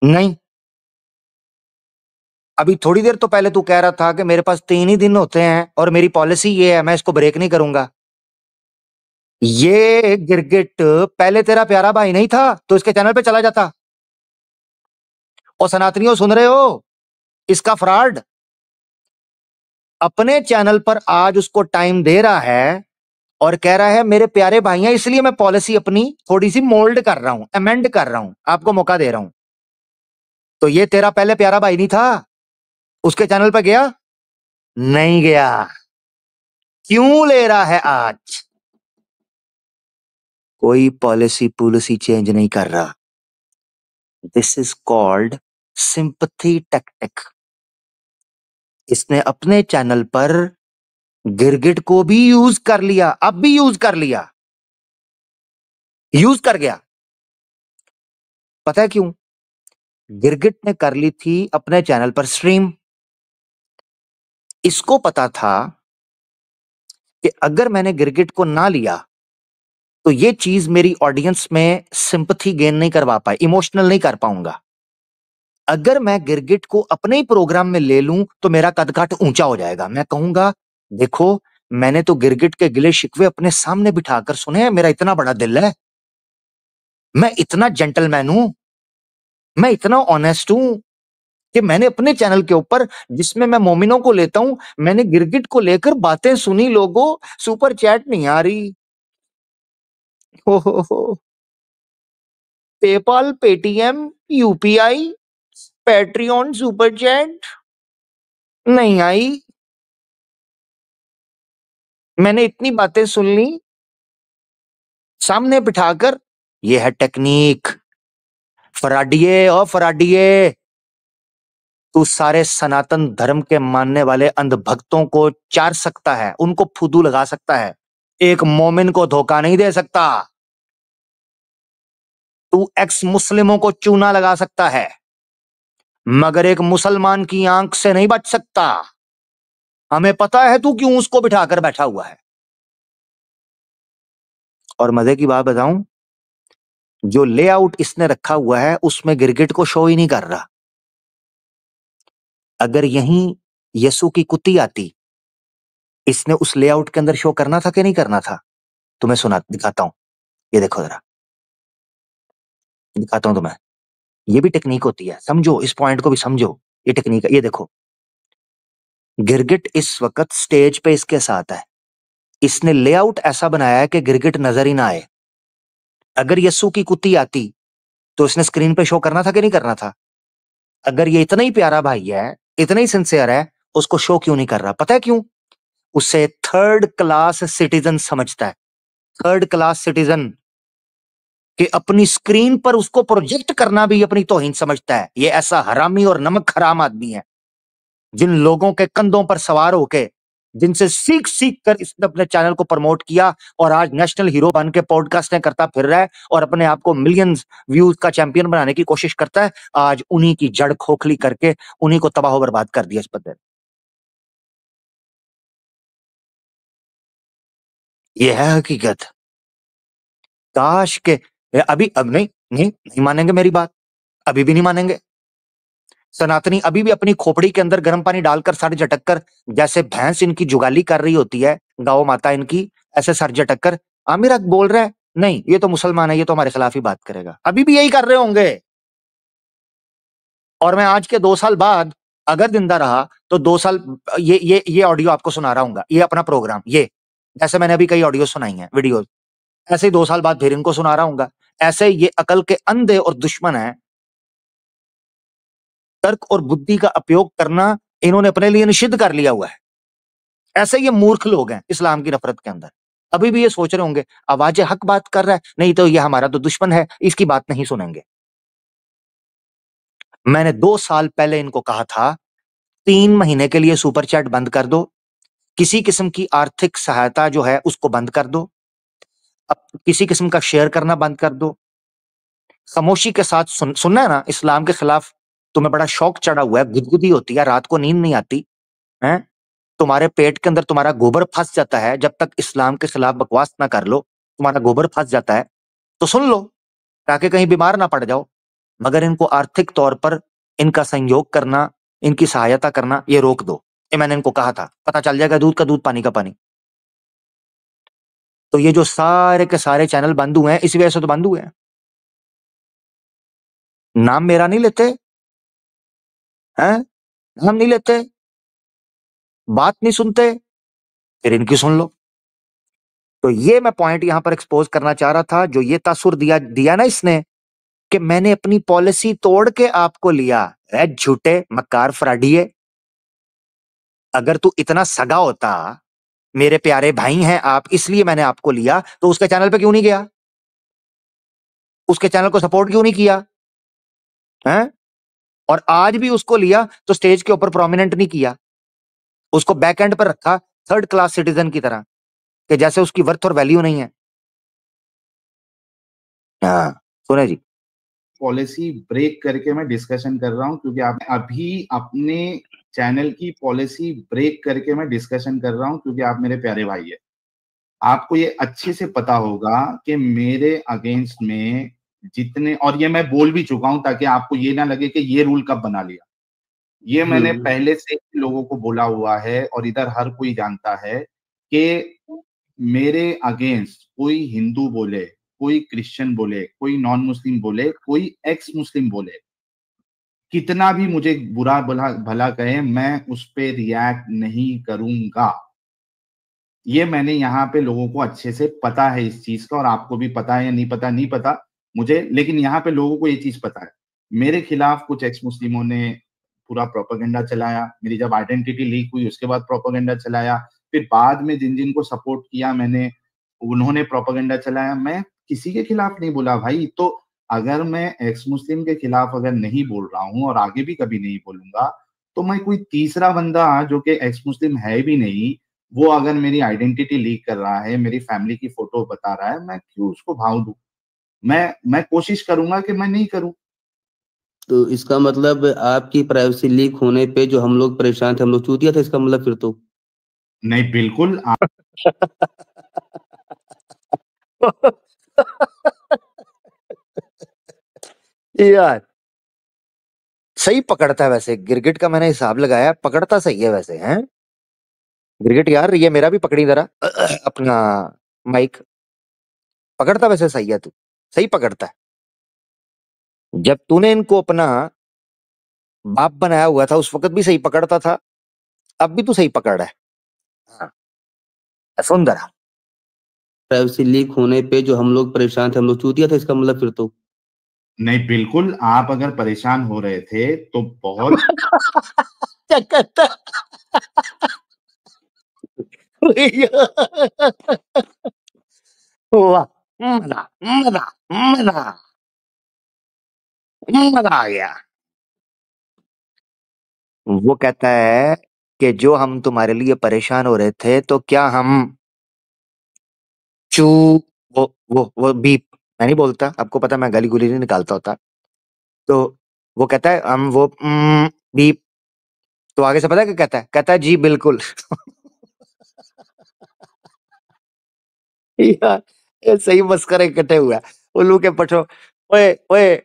नहीं, अभी थोड़ी देर तो पहले तू कह रहा था कि मेरे पास 3 ही दिन होते हैं और मेरी पॉलिसी ये है, मैं इसको ब्रेक नहीं करूंगा। ये गिरगिट पहले तेरा प्यारा भाई नहीं था तो इसके चैनल पे चला जाता। और सनातनियों सुन रहे हो, इसका फ्रॉड अपने चैनल पर आज उसको टाइम दे रहा है और कह रहा है मेरे प्यारे भाई हैं, इसलिए मैं पॉलिसी अपनी थोड़ी सी मोल्ड कर रहा हूं, अमेंड कर रहा हूं, आपको मौका दे रहा हूं। तो ये तेरा पहले प्यारा भाई नहीं था, उसके चैनल पे गया नहीं गया? क्यों ले रहा है आज? कोई पॉलिसी चेंज नहीं कर रहा। This is called sympathy tactic. इसने अपने चैनल पर गिरगिट को भी यूज कर लिया, अब भी यूज कर लिया, यूज कर गया। पता है क्यों? गिरगिट ने कर ली थी अपने चैनल पर स्ट्रीम। इसको पता था कि अगर मैंने गिरगिट को ना लिया तो ये चीज मेरी ऑडियंस में सिंपथी गेन नहीं करवा पाई, इमोशनल नहीं कर पाऊंगा। अगर मैं गिरगिट को अपने ही प्रोग्राम में ले लूं तो मेरा कदकाठ ऊंचा हो जाएगा। मैं कहूंगा देखो, मैंने तो गिरगिट के गिले शिकवे अपने सामने बिठाकर सुने हैं, मेरा इतना बड़ा दिल है, मैं इतना जेंटलमैन हूं, मैं इतना ऑनेस्ट हूं कि मैंने अपने चैनल के ऊपर, जिसमें मैं मोमिनों को लेता हूं, मैंने गिरगिट को लेकर बातें सुनी। लोगों, सुपर चैट नहीं आ रही, हो PayPal, Paytm, UPI, Patreon, super chat नहीं आई। मैंने इतनी बातें सुन ली सामने बिठाकर। यह है टेक्निक। फराडिये और फराडिये, तू सारे सनातन धर्म के मानने वाले अंधभक्तों को चार सकता है, उनको फुदू लगा सकता है, एक मोमिन को धोखा नहीं दे सकता। तू एक्स मुस्लिमों को चूना लगा सकता है, मगर एक मुसलमान की आंख से नहीं बच सकता। हमें पता है तू क्यों उसको बिठाकर बैठा हुआ है। और मजे की बात बताऊं, जो लेआउट इसने रखा हुआ है उसमें गिरगिट को शो ही नहीं कर रहा। अगर यहीं यसु की कुत्ती आती, इसने उस लेआउट के अंदर शो करना था कि नहीं करना था? तुम्हें सुना दिखाता हूं, ये देखो जरा, दिखाता हूं तुम्हें। ये भी टेक्निक होती है, समझो इस पॉइंट को भी समझो। ये टेक्निक है, ये देखो। गिरगिट इस वक्त स्टेज पे इसके साथ है, इसने लेआउट ऐसा बनाया है कि गिरगिट नजर ही ना आए। अगर यस्सु की कुत्ती आती तो इसने स्क्रीन पे शो करना था कि नहीं करना था? अगर ये इतना ही प्यारा भाई है, इतना ही सिंसियर है, उसको शो क्यों नहीं कर रहा? पता है क्यों? उसे थर्ड क्लास सिटीजन समझता है। थर्ड क्लास सिटीजन कि अपनी स्क्रीन पर उसको प्रोजेक्ट करना भी अपनी तौहीन समझता है। ये ऐसा हरामी और नमक हराम आदमी है, जिन लोगों के कंधों पर सवार होके, जिनसे सीख सीख कर इसने अपने चैनल को प्रमोट किया और आज नेशनल हीरो बन के पॉडकास्टें करता फिर रहा है और अपने आप को मिलियंस व्यूज का चैंपियन बनाने की कोशिश करता है। आज उन्हीं की जड़ खोखली करके उन्हीं को तबाह बर्बाद कर दिया इस बंदे। ये है हकीकत। काश के अभी, अब नहीं नहीं नहीं मानेंगे मेरी बात, अभी भी नहीं मानेंगे। सनातनी अभी भी अपनी खोपड़ी के अंदर गर्म पानी डालकर सर झटक कर, जैसे भैंस इनकी जुगाली कर रही होती है, गौ माता इनकी, ऐसे सर झटक कर आमिर बोल रहा है नहीं ये तो मुसलमान है, ये तो हमारे खिलाफ ही बात करेगा। अभी भी यही कर रहे होंगे। और मैं आज के 2 साल बाद अगर जिंदा रहा तो 2 साल, ये ऑडियो आपको सुना रहा हूँ, ये अपना प्रोग्राम, ये ऐसे मैंने अभी कई ऑडियो सुनाई हैं, वीडियो, ऐसे ही 2 साल बाद फिर इनको सुना रहा हूँ। ऐसे ये अकल के अंधे और दुश्मन है। तर्क और बुद्धि का उपयोग करना इन्होंने अपने लिए निषिद्ध कर लिया हुआ है। ऐसे ये मूर्ख लोग हैं इस्लाम की नफरत के अंदर। अभी भी ये सोच रहे होंगे आवाज हक बात कर रहा है, नहीं तो ये हमारा तो दुश्मन है, इसकी बात नहीं सुनेंगे। मैंने 2 साल पहले इनको कहा था 3 महीने के लिए सुपर चैट बंद कर दो, किसी किस्म की आर्थिक सहायता जो है उसको बंद कर दो, अब किसी किस्म का शेयर करना बंद कर दो, खामोशी के साथ सुनना है ना इस्लाम के खिलाफ। तुम्हें बड़ा शौक चढ़ा हुआ है, गुदगुदी होती है, रात को नींद नहीं आती है, तुम्हारे पेट के अंदर तुम्हारा गोबर फंस जाता है, जब तक इस्लाम के खिलाफ बकवास ना कर लो तुम्हारा गोबर फंस जाता है। तो सुन लो ताकि कहीं बीमार ना पड़ जाओ। मगर इनको आर्थिक तौर पर इनका संयोग करना, इनकी सहायता करना ये रोक दो। ये मैंने इनको कहा था, पता चल जाएगा दूध का दूध पानी का पानी। तो ये जो सारे के सारे चैनल बंद हुए हैं इसी वजह से तो बंद हुए हैं। नाम मेरा नहीं लेते हैं, नाम नहीं लेते, बात नहीं सुनते, फिर इनकी सुन लो। तो ये मैं पॉइंट यहां पर एक्सपोज करना चाह रहा था। जो ये तासुर दिया दिया ना इसने कि मैंने अपनी पॉलिसी तोड़ के आपको लिया है, झूठे मक्कार फ्राडिये। अगर तू इतना सगा होता, मेरे प्यारे भाई हैं आप इसलिए मैंने आपको लिया, तो उसके चैनल पे क्यों नहीं गया? उसके चैनल को सपोर्ट क्यों नहीं किया है? और आज भी उसको लिया तो स्टेज के ऊपर प्रोमिनेंट नहीं किया, उसको बैक एंड पर रखा थर्ड क्लास सिटीजन की तरह, कि जैसे उसकी वर्थ और वैल्यू नहीं है। हाँ सुने जी। पॉलिसी ब्रेक करके मैं डिस्कशन कर रहा हूं, क्योंकि आप अभी अपने चैनल की पॉलिसी ब्रेक करके मैं डिस्कशन कर रहा हूं, क्योंकि आप मेरे प्यारे भाई है। आपको ये अच्छे से पता होगा कि मेरे अगेंस्ट में जितने, और ये मैं बोल भी चुका हूं ताकि आपको ये ना लगे कि ये रूल कब बना लिया, ये मैंने पहले से ही लोगों को बोला हुआ है और इधर हर कोई जानता है कि मेरे अगेंस्ट कोई हिंदू बोले, कोई क्रिश्चियन बोले, कोई नॉन मुस्लिम बोले, कोई एक्स मुस्लिम बोले, कितना भी मुझे बुरा भला भला कहे, मैं उस पे रिएक्ट नहीं करूंगा। ये मैंने यहाँ पे लोगों को अच्छे से पता है इस चीज का, और आपको भी पता है या नहीं पता नहीं पता मुझे, लेकिन यहाँ पे लोगों को ये चीज पता है। मेरे खिलाफ कुछ एक्स मुस्लिमों ने पूरा प्रोपेगेंडा चलाया, मेरी जब आइडेंटिटी लीक हुई उसके बाद प्रोपेगेंडा चलाया, फिर बाद में जिन जिन को सपोर्ट किया मैंने उन्होंने प्रोपेगेंडा चलाया। मैं किसी के खिलाफ नहीं बोला भाई। तो अगर मैं एक्स मुस्लिम के खिलाफ अगर नहीं बोल रहा हूँ और आगे भी कभी नहीं बोलूंगा, तो मैं कोई तीसरा बंदा जो कि एक्स मुस्लिम है भी नहीं, वो अगर मेरी आइडेंटिटी लीक कर रहा है, मेरी फैमिली की फोटो बता रहा है, मैं क्यों उसको भाव दूं? मैं कोशिश करूंगा कि मैं नहीं करूं। तो इसका मतलब आपकी प्राइवेसी लीक होने पे जो हम लोग परेशान थे, हम लोग चूतिया थे, इसका मतलब फिर तो नहीं, बिल्कुल यार सही पकड़ता है वैसे गिरगिट का, मैंने हिसाब लगाया पकड़ता सही है वैसे हैं गिरगिट यार। ये मेरा भी पकड़ी जरा अपना माइक, पकड़ता वैसे सही है, तू सही पकड़ता है। जब तूने इनको अपना बाप बनाया हुआ था उस वक्त भी सही पकड़ता था, अब भी तू सही पकड़ रहा है। हाँ, सुन जरा। प्राइवेसी लीक होने पे जो हम लोग परेशान थे, हम लोग चूतिया थे, इसका मतलब फिर तो नहीं, बिल्कुल आप अगर परेशान हो रहे थे तो बहुत क्या कहता वाह, मजा मजा मजा मजा आ गया। वो कहता है कि जो हम तुम्हारे लिए परेशान हो रहे थे तो क्या हम चू वो बीप, मैं नहीं बोलता, आपको पता मैं गाली गुली नहीं निकालता होता। तो वो कहता है हम वो बीप, तो आगे से पता है क्या कहता है? कहता है जी बिल्कुल। यार ये सही मस्करे इकट्ठे हुआ है उल्लू के पठो। ओए ओए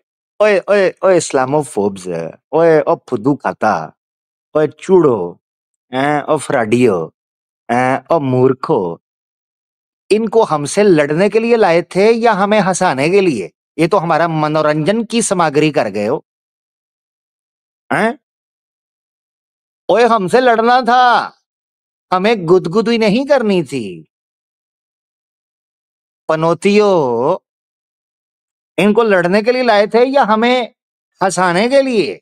ओए ओए ओए इस्लामोफोब्स, ओए ओ फुद्दू खाता, ओए चूड़ो, ओ फ्राडियो, ओ मूर्खो, इनको हमसे लड़ने के लिए लाए थे या हमें हंसाने के लिए? ये तो हमारा मनोरंजन की सामग्री कर गए हो हैं। ओए हमसे लड़ना था, हमें गुदगुदी नहीं करनी थी। पनोतियो, इनको लड़ने के लिए लाए थे या हमें हंसाने के लिए?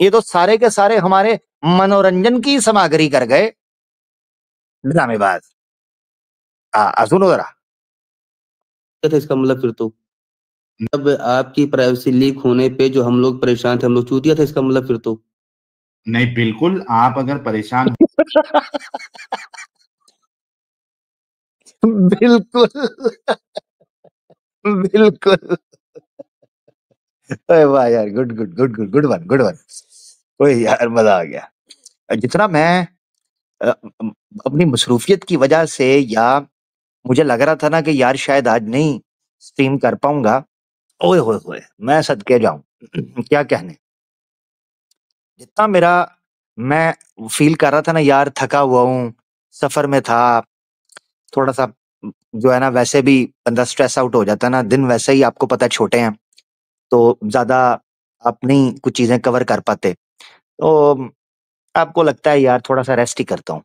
ये तो सारे के सारे हमारे मनोरंजन की सामग्री कर गए ड्रामेबाज। सुनो जरा। थे, इसका मतलब फिर तो अब आपकी प्राइवेसी लीक होने पे जो हम लोग परेशान थे, हम लोग चूतिया थे, इसका मतलब फिर तो नहीं, बिल्कुल आप अगर परेशान बिल्कुल बिल्कुल। अरे वाह यार, good good good good good one good one. ओए यार मजा आ गया। जितना मैं अपनी मसरूफियत की वजह से, या मुझे लग रहा था ना कि यार शायद आज नहीं स्ट्रीम कर पाऊंगा, ओए होए होए, मैं सदके जाऊं क्या कहने। जितना मेरा मैं फील कर रहा था ना यार, थका हुआ हूँ, सफर में था, थोड़ा सा जो है ना, वैसे भी बंदा स्ट्रेस आउट हो जाता है ना, दिन वैसे ही आपको पता है छोटे हैं, तो ज्यादा आप नहीं कुछ चीजें कवर कर पाते, तो आपको लगता है यार थोड़ा सा रेस्ट ही करता हूँ।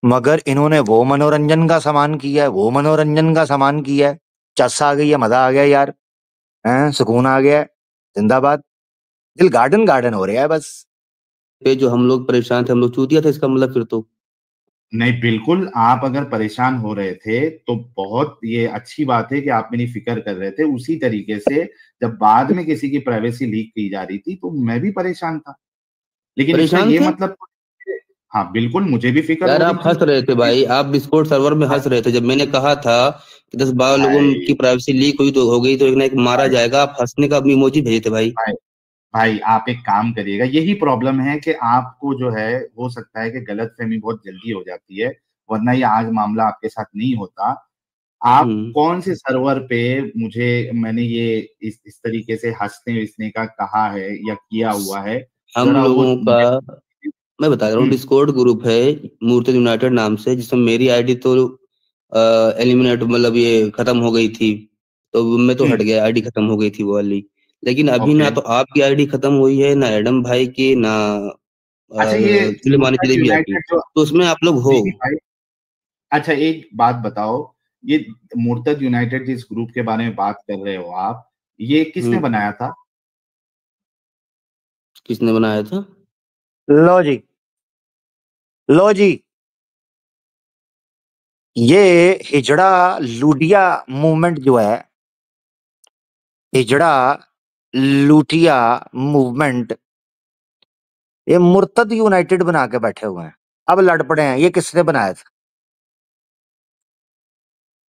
मगर इन्होंने वो मनोरंजन का सामान किया है, वो मनोरंजन का सामान किया है, चस आ गई है, मजा आ गया यार, हैं, सुकून आ गया है, जिंदाबाद, दिल गार्डन गार्डन हो रहा है बस। पे जो हम लोग परेशान थे, हम लोग चूतिया थे इसका मतलब फिर तो। नहीं, बिल्कुल, आप अगर परेशान हो रहे थे, तो बहुत ये अच्छी बात है कि आप मेरी फ़िक्र कर रहे थे। उसी तरीके से जब बाद में किसी की प्राइवेसी लीक की जा रही थी, तो मैं भी परेशान था। लेकिन इसका परेशान ये थे? मतलब हाँ, बिल्कुल मुझे भी फ़िक्र यार हो रही आप थी। हँस रहे थे भाई, आप डिस्कॉर्ड सर्वर में हँस रहे थे जब मैंने कहा था कि 10-12 लोगों भाई, की प्राइवेसी लीक हुई तो हो गई, तो एक ना एक मारा भाई, जाएगा, आप हँसने का इमोजी भेजे थे भाई। भाई, भाई, आप एक काम करिएगा, यही प्रॉब्लम है कि आपको जो है, हो सकता है कि गलतफ़हमी बहुत जल्दी हो जाती है, वरना ये आज मामला आपके साथ नहीं होता। आप हुँ। कौन से सर्वर पे मुझे मैंने ये इस तरीके से हँसने-विसने का कहा है या किया हुआ है? हम ज़रा वो लोगों का, मुझे मैं बता रहा हूँ, हुँ, डिस्कॉर्ड ग्रुप है मूर्ति यूनाइटेड नाम से, जिसमें मेरी आईडी तो एलिमिनेट मतलब ये खत्म हो गई थी, तो मैं तो हुँ, हट गया, आईडी खत्म हो गई थी वो वाली। लेकिन अभी ओके। ना तो आपकी आईडी खत्म हुई है, ना एडम भाई की, ना अच्छा, ये सुलेमानी मुर्तज़ जलेबी की, यूनाइटेड जो तो उसमें आप लोग हो। नहीं, नहीं भाई, अच्छा एक बात बताओ, ये मुर्तज़ यूनाइटेड जिस ग्रुप के बारे में बात कर रहे हो आप, ये किसने हुँ, बनाया था? किसने बनाया था? लो जी, लो जी, ये हिजड़ा लूडिया मूवमेंट जो है, हिजड़ा लूटिया मूवमेंट, ये मुर्तद यूनाइटेड बना के बैठे हुए हैं, अब लड़ पड़े हैं, ये किसने बनाया था?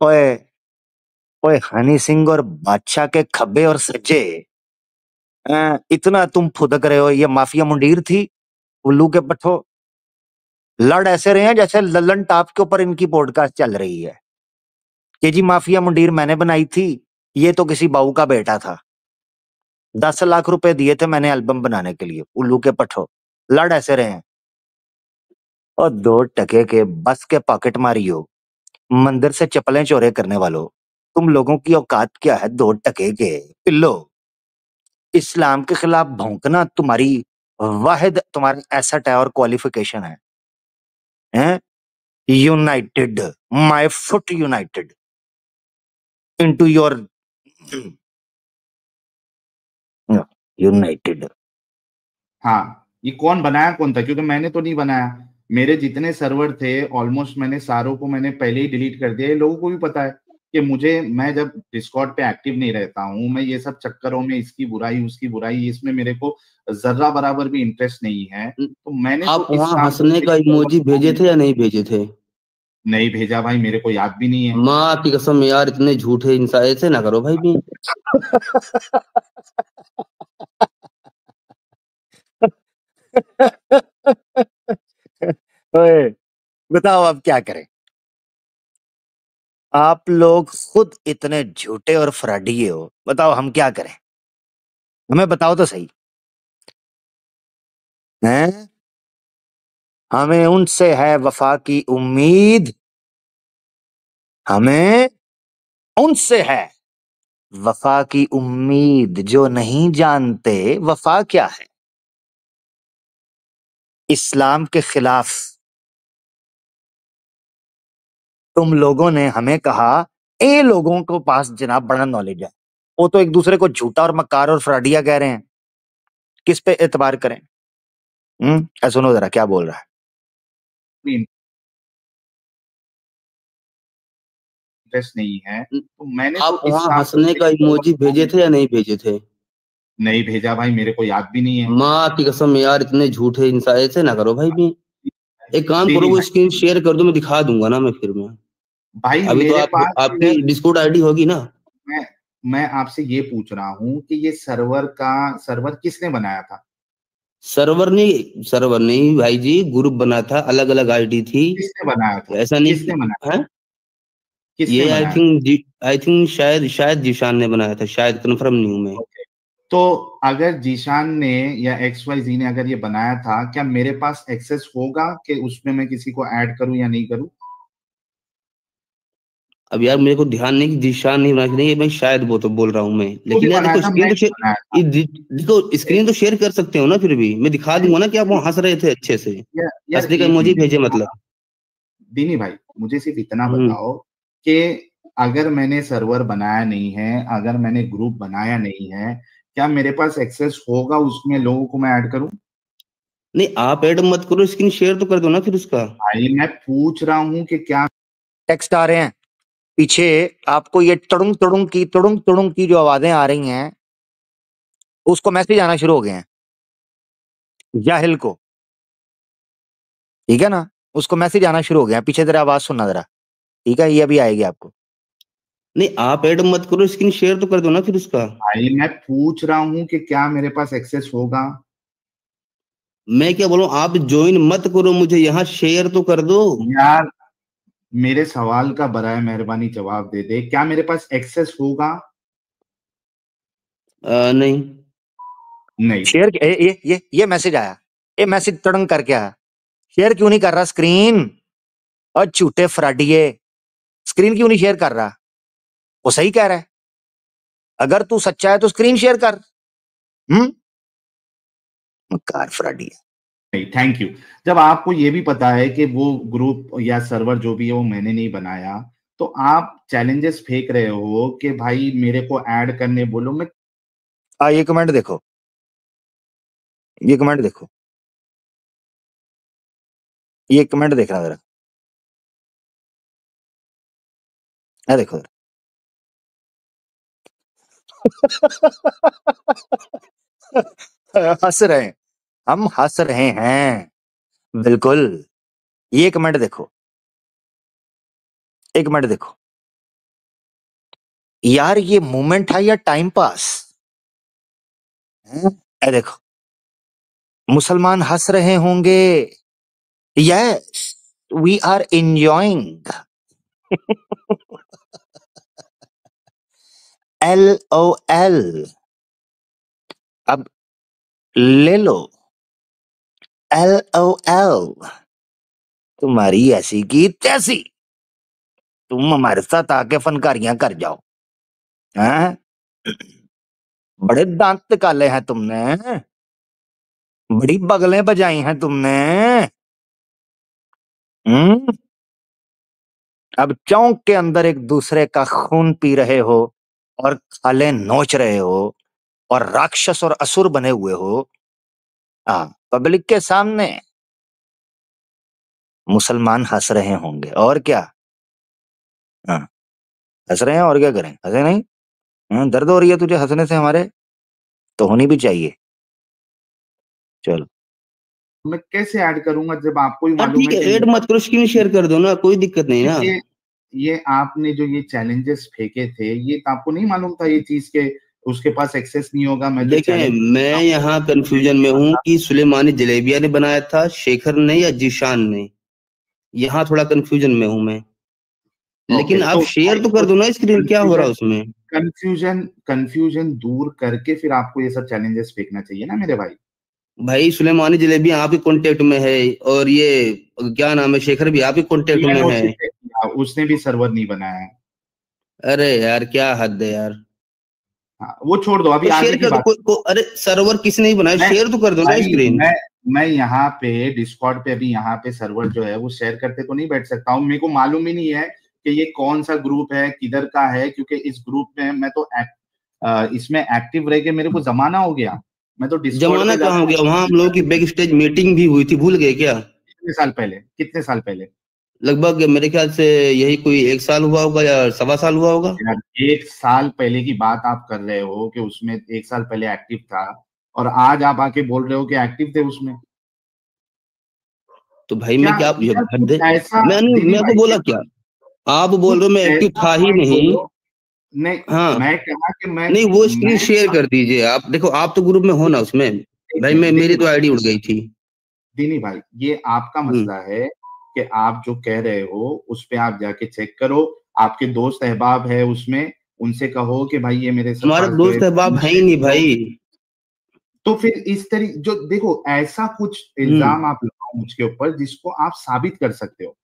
ओए, ओए हनी सिंह और बादशाह के खब्बे और सज्जे, इतना तुम फुदक रहे हो, ये माफिया मुंडीर थी, उल्लू के पट्ठो, लड़ ऐसे रहे हैं जैसे लल्लन टॉप के ऊपर इनकी पॉडकास्ट चल रही है कि जी माफिया मुंडीर मैंने बनाई थी, ये तो किसी बाऊ का बेटा था, 10 लाख रुपए दिए थे मैंने एल्बम बनाने के लिए, उल्लू के पट्ठो, लड़ ऐसे रहे हैं। और 2 टके के बस के पॉकेट मारी हो, मंदिर से चप्पलें चोरी करने वालों, तुम लोगों की औकात क्या है? 2 टके के पिल्लो, इस्लाम के खिलाफ भौंकना तुम्हारी वाहिद तुम्हारा एसेट है और क्वालिफिकेशन है? United, my foot United into your United. हाँ, ये कौन बनाया कौन था? क्योंकि मैंने तो नहीं बनाया। मेरे जितने सर्वर थे ऑलमोस्ट मैंने सारों को मैंने पहले ही डिलीट कर दिया। ये लोगों को भी पता है कि मैं जब डिस्कॉर्ड पे एक्टिव नहीं रहता हूँ, मैं ये सब चक्करों में इसकी बुराई, उसकी बुराई, इसमें मेरे को ज़र्रा बराबर भी इंटरेस्ट नहीं है। तो मैंने आप तो इस वहाँ काम को हँसने का इमोजी भेजे थे या नहीं भेजे थे? नहीं भेजा भाई, मेरे को याद भी नहीं है। माँ की कसम यार, इतने झूठे इंसान ऐसे ना करो भाई भी। ओए, बताओ अब क्या करें? आप लोग खुद इतने झूठे और फ्रॉडिये हो, बताओ हम क्या करें? हमें बताओ तो सही। हैं? हमें उनसे है वफा की उम्मीद, हमें उनसे है वफा की उम्मीद, जो नहीं जानते वफा क्या है। इस्लाम के खिलाफ तुम लोगों ने हमें कहा, ए लोगों को पास जनाब बड़ा नॉलेज है, वो तो एक दूसरे को झूठा और मक्कार और फ्रॉडिया कह रहे हैं, किस पे एतबार करें? सुनो जरा क्या बोल रहा है। इंटरेस्ट नहीं है। तो मैंने आप तो इस वहाँ काम हँसने का इमोजी भेजे थे या नहीं भेजे थे? नहीं भेजा भाई, मेरे को याद भी नहीं है। माँ की कसम यार, इतने झूठे इंसान ऐसे ना करो भाई भी। एक काम नहीं, करो, नहीं वो भाई, स्क्रीन शेयर कर दो, मैं दिखा दूंगा ना मैं फिर मैं। भाई अभी तो मेरे आप, पास आपकी डिस्कॉर्ड आईडी होगी ना? मैं मैं आपसे ये पूछ रहा हूँ कि ये सर्वर किसने बनाया था? सर्वर नहीं भाई जी, ग्रुप बना था, अलग अलग आईडी थी। किसने बनाया था? ऐसा नहीं किसने कि बनाया? है। किसने ये बनाया? आई थिंक शायद जीशान ने बनाया था, शायद, कंफर्म नहीं हूं मैं। ओके, तो अगर जीशान ने या XYZ ने अगर ये बनाया था, क्या मेरे पास एक्सेस होगा कि उसमें मैं किसी को ऐड करूं या नहीं करूं? अब यार मेरे को ध्यान नहीं कि जीशान नहीं बनाया कि नहीं, ये मैं शायद वो तो बोल रहा हूँ मैं, तो भी लेकिन यार बनाया देखो था, स्क्रीन तो मैंने बनाया था। देखो स्क्रीन तो शेयर कर सकते हो ना, फिर भी मैं दिखा दूंगा ना कि आप वहां हंस रहे थे अच्छे से। यार असली का एक इमोजी मिनट, भेजे मतलब। दीनी भाई, मुझे सिर्फ इतना हम्म। बताओ कि अगर मैंने सर्वर बनाया नहीं है, अगर मैंने ग्रुप बनाया नहीं है, क्या मेरे पास एक्सेस होगा उसमें लोगों को मैं ऐड करूं? नहीं, आप ऐड मत करो, स्क्रीन शेयर तो कर दो ना फिर उसका। भाई मैं पूछ रहा हूं कि क्या टेक्स्ट आ रहे हैं पीछे, आपको ये तुड़ुंग तुड़ुंग की जो आवाजें आ रही हैं, उसको मैसेज आना शुरू हो गए हैं जाहिल को, ठीक है ना? उसको मैसेज आना शुरू हो गया, पीछे जरा आवाज सुनना जरा, ठीक है? ये अभी आएगी आपको। नहीं, आप ऐड मत करो, स्क्रीन शेयर तो कर दो ना फिर उसका। भाई मैं पूछ रहा हूं कि क्या मेरे पास एक्सेस होगा? मैं क्या बोलूं, आप ज्वाइन मत करो मुझे, यहाँ शेयर तो कर दो। यार मेरे सवाल का बराए मेहरबानी जवाब दे दे, क्या मेरे पास एक्सेस होगा? नहीं। नहीं। शेयर ये मैसेज आया, ये मैसेज तड़ंग करके आया, शेयर क्यों नहीं कर रहा स्क्रीन? और झूठे फ्राडिये, स्क्रीन क्यों नहीं शेयर कर रहा? वो सही कह रहा है, अगर तू सच्चा है तो स्क्रीन शेयर कर। कार फ्राडिये। नहीं, थैंक यू। जब आपको ये भी पता है कि वो ग्रुप या सर्वर जो भी है वो मैंने नहीं बनाया, तो आप चैलेंजेस फेंक रहे हो कि भाई मेरे को ऐड करने बोलो। मैं ये कमेंट देखो, ये कमेंट देखो, ये कमेंट देखना जरा, ये देखो हंस रहे हैं, हम हंस रहे हैं, बिल्कुल। ये कमेंट देखो, एक मिनट देखो यार, ये मूवमेंट है या टाइम पास है? ये देखो, मुसलमान हंस रहे होंगे, yes we are enjoying. LOL, अब ले लो LOL, तुम्हारी ऐसी की तैसी, तुम हमारे साथ आके फनकारियां कर जाओ, हैं? बड़े दांत काले हैं तुमने, बड़ी बगलें बजाई हैं तुमने। हम्म, अब चौंक के अंदर एक दूसरे का खून पी रहे हो और खाले नोच रहे हो और राक्षस और असुर बने हुए हो, पब्लिक के सामने। मुसलमान हंस रहे होंगे और क्या, हाँ, हंस रहे हैं और क्या करें, हंसे नहीं? दर्द हो रही है तुझे हंसने से हमारे, तो होनी भी चाहिए। चलो, मैं कैसे ऐड करूंगा जब आपको ही हाँ मालूम ठीक है है, कि ऐड मत करो, स्क्रीन शेयर कर दो ना, कोई दिक्कत नहीं ना। ये आपने जो ये चैलेंजेस फेंके थे, ये तो आपको नहीं मालूम था ये चीज के उसके पास एक्सेस नहीं होगा? मैं जो देखें, चैलेंज मैं यहाँ कंफ्यूजन में हूँ कि सुलेमानी जलेबिया ने बनाया था, शेखर ने या जीशान ने, यहाँ थोड़ा कंफ्यूजन में हूँ मैं। ओके, लेकिन आप तो शेयर तो कर दो ना स्क्रीन, क्या हो रहा है उसमें? कंफ्यूजन दूर करके फिर आपको ये सब चैलेंजेस फेंकना चाहिए ना मेरे भाई। भाई सुलेमानी जलेबी आपके कांटेक्ट में है, और ये क्या नाम है, शेखर भी आपके कांटेक्ट में है। उसने भी सर्वर नहीं बनाया है। अरे यार क्या हद है यार। हाँ, वो छोड़ दो, अभी तो आगे शेयर की कर दो, बात। अरे सर्वर किसने ही बनाया, मैं शेयर तो कर दो ना भाई स्क्रीन। मैं यहाँ पे डिस्कॉर्ड पे अभी यहाँ पे सर्वर जो है वो शेयर करते तो नहीं बैठ सकता हूँ। मेरे को मालूम ही नहीं है कि ये कौन सा ग्रुप है, किधर का है, क्योंकि इस ग्रुप में मैं तो इसमें एक्टिव रह के मेरे को जमाना हो गया। मैं तो डिस्कॉर्ड जमाना पे कहाँ जाता हो हूँ गया, वहां हम लोगों की बैक स्टेज मीटिंग भी हुई थी, भूल गए क्या? कितने साल पहले? लगभग मेरे ख्याल से यही कोई 1 साल हुआ होगा या 1.25 साल हुआ होगा। यार 1 साल पहले की बात आप कर रहे हो कि उसमें 1 साल पहले एक्टिव था, और आज आप आके बोल रहे हो कि एक्टिव थे उसमें? तो भाई क्या मैं क्या, ये यार, हद है। कुछ ऐसा दीदी मैं तो भाई, बोला क्या, आप बोल रहे कुछ हो मैं एक्टिव ऐसा था ही पॉइंट नहीं। बोलो। नहीं, हाँ, मैं कहा कि नहीं वो स्क्रीन मैं शेयर कर दीजिए आप, देखो आप तो ग्रुप में हो ना उसमें। एक भाई मैं, मिनट मेरी तो आईडी उड़ गई थी। दीनी भाई, ये आपका हम्म। मसला है कि आप जो कह रहे हो उस पे आप जाके चेक करो। आपके दोस्त अहबाब है उसमें, उनसे कहो कि भाई ये मेरे हमारे पास जो दोस्त अहबाब है ही नहीं भाई। तो फिर इस तरीके जो देखो ऐसा कुछ इल्जाम आप लगाओ मुझके ऊपर जिसको आप साबित कर सकते हो।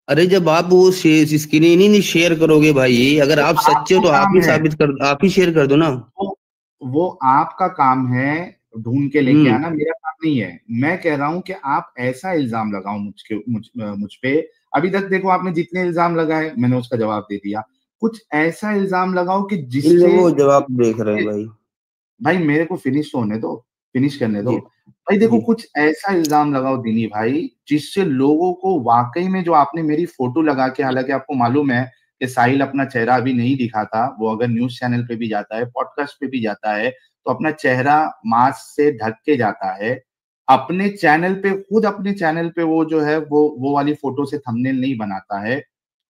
अरे जब आप वो स्क्रीन ही नहीं शेयर करोगे भाई, अगर वो आप सच्चे हो आपका तो काम है, आप ही शेयर कर दो ना। वो आपका काम है ढूंढ के लेके हम्म आना, मेरा काम नहीं है। मैं कह रहा हूं कि आप ऐसा इल्जाम लगाओ मुझ पे। अभी तक देखो आपने जितने इल्जाम लगाए मैंने उसका जवाब दे दिया। कुछ ऐसा इल्जाम लगाओ कि इन जिससे लोगों जवाब देख रहे हैं भाई। भाई मेरे को फिनिश तो होने दो, फिनिश करने दो। जी भाई देखो जी। कुछ ऐसा इल्जाम लगाओ दिनी भाई जिससे लोगों को वाकई में, जो आपने मेरी फोटो लगा के, हालांकि आपको मालूम है कि साहिल अपना चेहरा अभी नहीं दिखाता, वो अगर न्यूज चैनल पे भी जाता है, पॉडकास्ट पे भी जाता है, तो अपना चेहरा मास्क से ढक के जाता है। अपने चैनल पे, खुद अपने चैनल पे वो जो है वो वाली फोटो से थंबनेल नहीं बनाता है।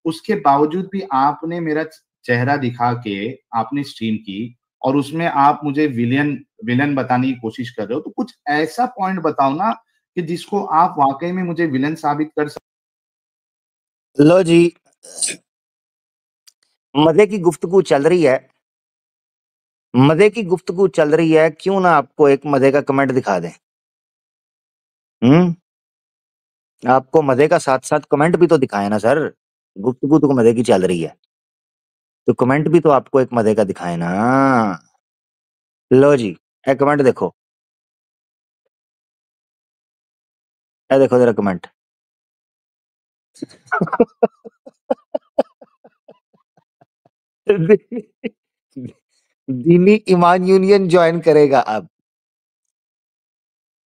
उसके बावजूद भी आपने मेरा चेहरा दिखा के आपने स्ट्रीम की, और उसमें आप मुझे विलेन विलेन बताने की कोशिश कर रहे हो। तो कुछ ऐसा पॉइंट बताओ ना कि जिसको आप वाकई में मुझे विलेन साबित कर सकते। लो जी, मजे की गुफ्तगू चल रही है, मजे की गुफ्तगू चल रही है, क्यों ना आपको एक मजे का कमेंट दिखा दें। आपको मजे का साथ साथ कमेंट भी तो दिखाए ना सर। गुफ्तगू तो मजे की चल रही है, तो कमेंट भी तो आपको एक मजे का दिखाए ना। लो जी, एक कमेंट देखो, ये देखो जरा कमेंट। दीनी ईमान यूनियन ज्वाइन करेगा अब।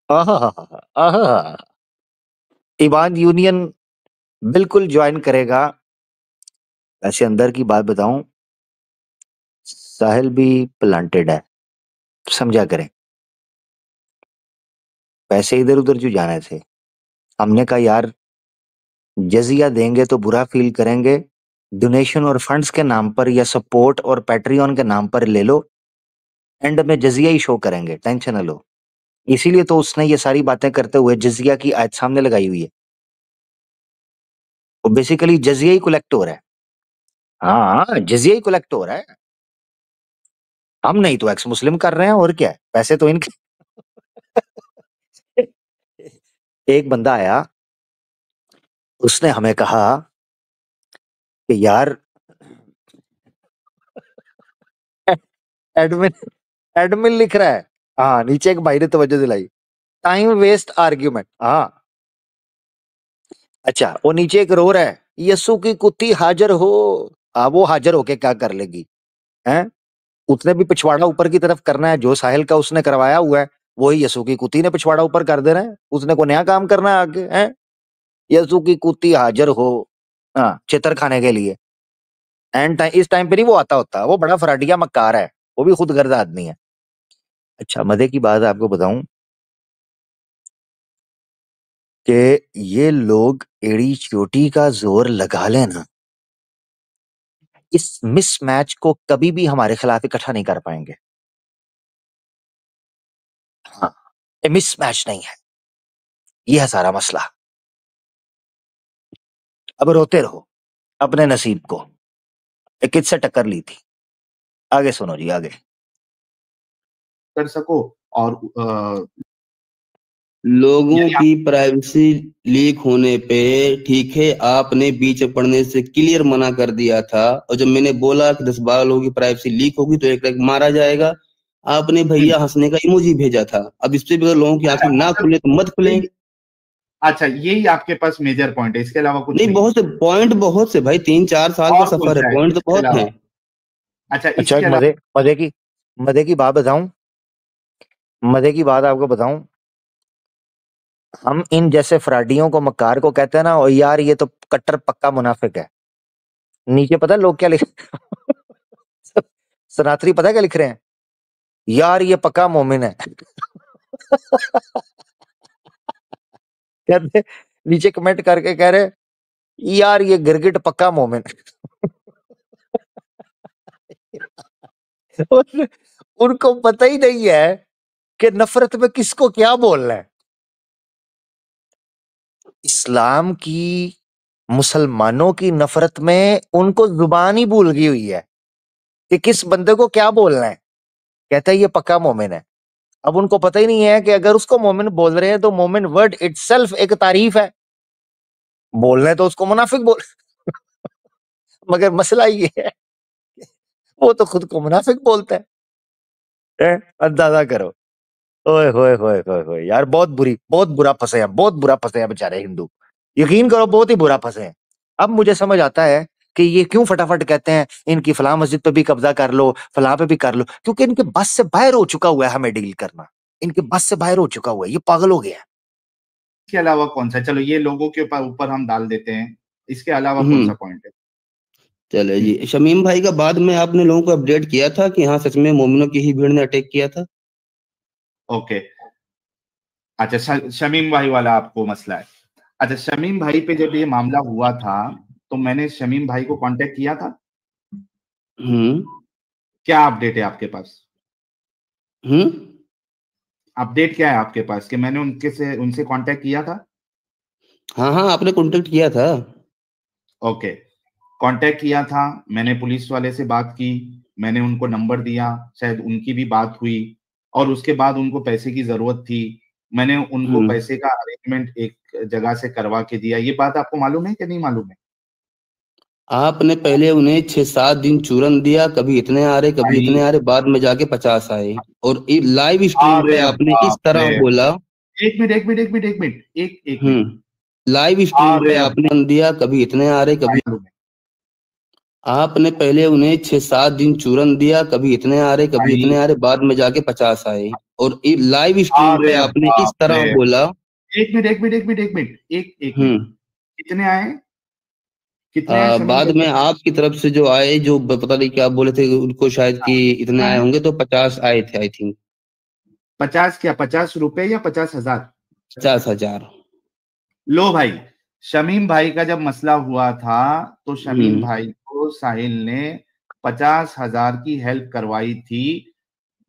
आहा, आहा, ईमान यूनियन बिल्कुल ज्वाइन करेगा। वैसे अंदर की बात बताऊं, साहिल भी प्लांटेड है, समझा करें। पैसे इधर उधर जो जाने थे, हमने कहा यार जजिया देंगे तो बुरा फील करेंगे, डोनेशन और फंड्स के नाम पर या सपोर्ट और पैट्रियन के नाम पर ले लो, एंड में जजिया ही शो करेंगे, टेंशन न लो। इसीलिए तो उसने ये सारी बातें करते हुए जजिया की आयत सामने लगाई हुई है। वो बेसिकली जजिया ही कलेक्ट हो रहा है। हाँ, जजिया ही कलेक्ट हो रहा है। हम नहीं तो एक्स मुस्लिम कर रहे हैं, और क्या है, पैसे तो इनके। एक बंदा आया, उसने हमें कहा कि यार एडमिन एडमिन लिख रहा है। हाँ, नीचे एक भाई ने तवज्जो दिलाई, टाइम वेस्ट आर्ग्यूमेंट। हाँ, अच्छा, वो नीचे एक रो रहा है, यस्सु की कुत्ती हाजिर हो। हाँ, वो हाजिर होके क्या कर लेगी, हैं? उसने भी पिछवाड़ा ऊपर की तरफ करना है, जो साहिल का उसने करवाया हुआ है, वही यसु की कुत्ती ने पिछवाड़ा ऊपर कर देना है। उसने को नया काम करना है आगे, हैं? यसु की कुत्ती हाजिर हो, हाँ, चितर खाने के लिए। एंड टाइम, इस टाइम पे नहीं वो आता होता, वो बड़ा फराटिया मक्कार है, वो भी खुद गर्द आदमी है। अच्छा, मजे की बात आपको बताऊं कि ये लोग एड़ी चोटी का जोर लगा लेना, इस मिसमैच को कभी भी हमारे खिलाफ इकट्ठा नहीं कर पाएंगे। हाँ, ये मिसमैच नहीं है, ये है सारा मसला। अब रोते रहो अपने नसीब को, ये किससे टक्कर ली थी। आगे सुनो जी, आगे। कर सको। और लोगों यानी की प्राइवेसी लीक होने पे ठीक है, आपने बीच में पढ़ने से क्लियर मना कर दिया था, और जब मैंने बोला कि 10-12 लोगों की प्राइवेसी लीक होगी तो एक एक मारा जाएगा, आपने भैया हंसने का इमोजी भेजा था। अब इस पे भी अगर लोगों की अच्छा आंखें ना मतलब खुले तो मत खुले। अच्छा यही आपके पास मेजर पॉइंट है, इसके अलावा कुछ नहीं, नहीं है? बहुत से पॉइंट, बहुत से भाई, 3-4 साल का और सफर है, पूछता है पॉइंट तो इसके बहुत अलावा? हैं। अच्छा अच्छा, इसके एक अलावा मजे की बात बताऊं, मजे की बात आपको बताऊं। हम इन जैसे फ्राडियों को, मक्कार को कहते हैं ना, और यार ये तो कट्टर पक्का मुनाफिक है। नीचे पता है लोग क्या लिख सनातरी पता है क्या लिख रहे हैं, यार ये पक्का मोमिन है। कहते, नीचे कमेंट करके कह रहे, यार ये गिरगिट पक्का मोमिन। उन- उनको पता ही नहीं है कि नफरत में किसको क्या बोलना है। इस्लाम की मुसलमानों की नफरत में उनको जुबान ही भूल गई हुई है कि किस बंदे को क्या बोलना है। कहता है ये पक्का मोमिन है। अब उनको पता ही नहीं है कि अगर उसको मोमिन बोल रहे हैं तो मोमिन वर्ड इटसेल्फ एक तारीफ है, बोलने तो उसको मुनाफिक बोल मगर मसला ये है वो तो खुद को मुनाफिक बोलता है? अंदाजा करो। ओए होए होए होए होए यार, बहुत बुरा फंसे हैं, बहुत बुरा फंसे हैं बेचारे हिंदू। यकीन करो बहुत ही बुरा फंसे हैं। अब मुझे समझ आता है कि ये क्यों फटाफट कहते हैं इनकी फलां मस्जिद पे भी कब्जा कर लो, फलां पे भी कर लो, क्योंकि इनके बस से बाहर हो चुका हुआ है हमें डील करना। इनके बस से बाहर हो चुका हुआ है, ये पागल हो गया है। इसके अलावा कौन सा, चलो ये लोगों के ऊपर हम डाल देते हैं, इसके अलावा कौन सा पॉइंट है? चले जी, शमीम भाई का बाद में आपने लोगों को अपडेट किया था कि हाँ सच में मोमिनों की ही भीड़ ने अटैक किया था। ओके, अच्छा शमीम भाई वाला आपको मसला है। अच्छा, शमीम भाई पे जब ये मामला हुआ था तो मैंने शमीम भाई को कांटेक्ट किया था। क्या अपडेट है आपके पास? अपडेट क्या है आपके पास कि मैंने उनसे कांटेक्ट किया था? हाँ हाँ, आपने कांटेक्ट किया था। ओके, कांटेक्ट किया था, मैंने पुलिस वाले से बात की, मैंने उनको नंबर दिया, शायद उनकी भी बात हुई, और उसके बाद उनको पैसे की जरूरत थी, मैंने उनको पैसे का अरेंजमेंट एक जगह से करवा के दिया। ये बात आपको मालूम है कि नहीं मालूम है? आपने पहले उन्हें 6-7 दिन चूरन दिया, कभी इतने आ रहे कभी इतने आ रहे, बाद में जाके 50 आए, और लाइव स्ट्रीम पे अरे आपने इस बाप तरह रे, बोला। एक मिनट, लाइव स्ट्रीम पे अरे आपने दिया, कभी इतने आ रहे कभी। मालूम है आपने पहले उन्हें 6-7 दिन चूरन दिया, कभी इतने आ रहे कभी इतने भाई, आ रहे, बाद में जाके 50 आए, और लाइव स्ट्रीम पे अरे आपने इस बाप रे, तरह बोला। एक मिनट, हम्म कितने आए? कितने आए शमीम बाद भाई? में आपकी तरफ से जो आए, जो पता नहीं क्या बोले थे उनको, शायद कि इतने आए होंगे, तो 50 आए थे आई थिंक। 50 क्या, 50 रुपए या 50,000? 50,000। लो भाई, शमीम भाई का जब मसला हुआ था तो शमीम हम्म भाई को साहिल ने 50,000 की हेल्प करवाई थी।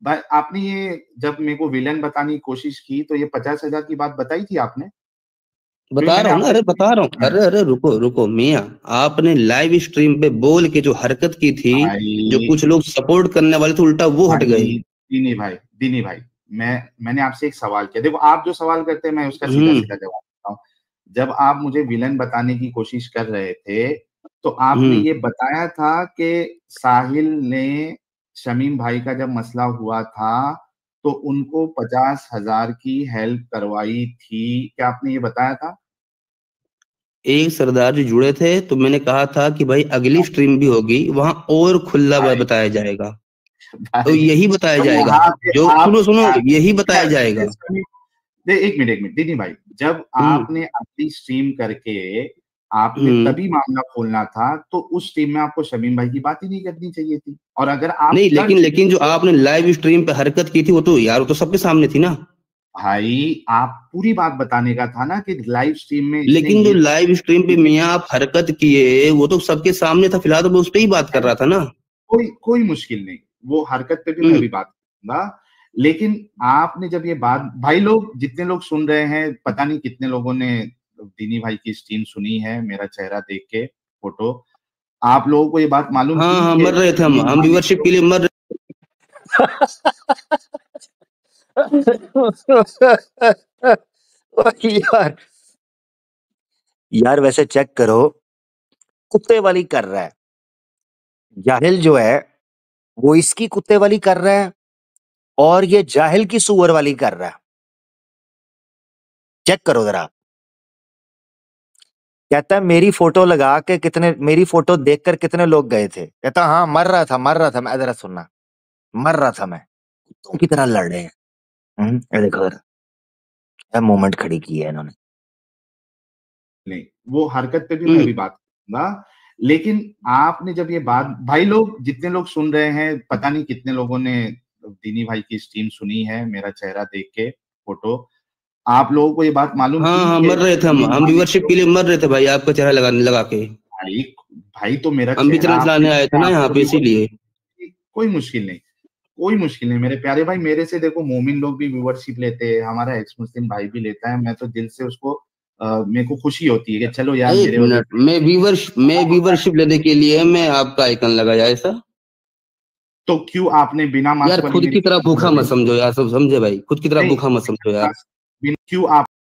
भाई आपने ये जब मेरे को विलन बताने की कोशिश की तो ये 50,000 की बात बताई थी आपने? क्योंकि बता मैंने रहा हूँ ना, आपसे अरे बता रहा हूँ, सुना है। अरे अरे रुको रुको मियाँ, आपने लाइव स्ट्रीम पे बोल के जो हरकत की थी, जो भाई कुछ लोग सपोर्ट करने वाले थे उल्टा वो हट गए। भाई दीनी भाई, मैंने आपसे एक सवाल किया, देखो आप जो सवाल करते हैं मैं उसका सीधा हम्म सीधा जवाब देता हूँ। जब आप मुझे विलन बताने की कोशिश कर रहे थे तो आपने हम्म ये बताया था कि साहिल ने शमीम भाई का जब मसला हुआ था तो उनको 50,000 की हेल्प करवाई थी, क्या आपने ये बताया था? एक सरदार जी जुड़े थे, तो मैंने कहा था कि भाई अगली स्ट्रीम भी होगी, वहां और खुला भाई बताया जाएगा, तो भाई यही बताया तो जाएगा। वहां पे जो आप सुनो सुनो, यही बताया जाएगा। एक मिनट दीदी भाई, जब हम्म आपने अपनी स्ट्रीम करके आपने हम्म तभी मामला खोलना था तो उस स्ट्रीम में आपको शमीम भाई की बात ही नहीं करनी चाहिए थी, और अगर आप नहीं, कर लेकिन चुके लेकिन जो आपने लाइव स्ट्रीम पे हरकत की थी, वो तो यार वो तो सबके सामने थी ना। भाई, आप पूरी बात बताने का था ना कि लाइव स्ट्रीम में इसने लेकिन जो ये लाइव स्ट्रीम पे मियाँ आप हरकत किए, वो तो सबके सामने था, फिलहाल तो मैं उस पर ही बात कर रहा था ना। कोई कोई मुश्किल नहीं, वो हरकत पे भी मैं हम्म भी बात करूंगा। लेकिन आपने जब ये बात, भाई लोग जितने लोग सुन रहे हैं, पता नहीं कितने लोगों ने दीनी भाई की स्ट्रीम सुनी है मेरा चेहरा देख के, फोटो, आप लोगों को ये बात मालूम हाँ थी हाँ, कि मर रहे थे शमीम हम भाई व्यूवरशिप को के लिए मर यार यार वैसे चेक करो, कुत्ते वाली कर रहा है जाहिल जो है, वो इसकी कुत्ते वाली कर रहा है और ये जाहिल की सुअर वाली कर रहा है। चेक करो जरा। कहता है मेरी फोटो लगा के कितने, मेरी फोटो देखकर कितने लोग गए थे। कहता हाँ मर रहा था मैं, जरा सुनना, मर रहा था मैं। कुत्तों की तरह लड़ रहे हैं। ये देखो जरा, क्या मूवमेंट खड़ी की है इन्होंने। नहीं, वो हरकत पे भी मैं हम्म भी बात करूंगा। लेकिन आपने जब ये बात, भाई लोग जितने लोग सुन रहे हैं, पता नहीं कितने लोगों ने दीनी भाई की स्ट्रीम सुनी है मेरा चेहरा देख के, फोटो, आप लोगों को ये बात मालूम हाँ थी हाँ, कि मर रहे थे शमीम हम भाई व्यूवरशिप को, के लिए मर रहे थे भाई, आपका चेहरा लगा के। भाई भाई तो मेरा हम भी चेहरा चैनल आपने चलाने आए थे देखा, ना यहाँ आपको पे, भी इसीलिए। कोई मुश्किल नहीं, कोई मुश्किल नहीं मेरे प्यारे भाई। मेरे से देखो मोमिन लोग भी व्यूवरशिप लेते हैं, हमारा एक्स मुस्लिम भाई भी लेता है, मैं तो दिल से उसको मेरे को खुशी होती है कि चलो यार एक मेरे मिनट, मैं व्यूवरशिप लेने के लिए मैं आपका आइकन लगाया ऐसा? तो क्यों आपने बिना मास्क यार वाली खुद मेरी की तरह भूखा मत नहीं समझो यार, सब समझे भाई, खुद की तरह भूखा मत समझो यार। क्यों आप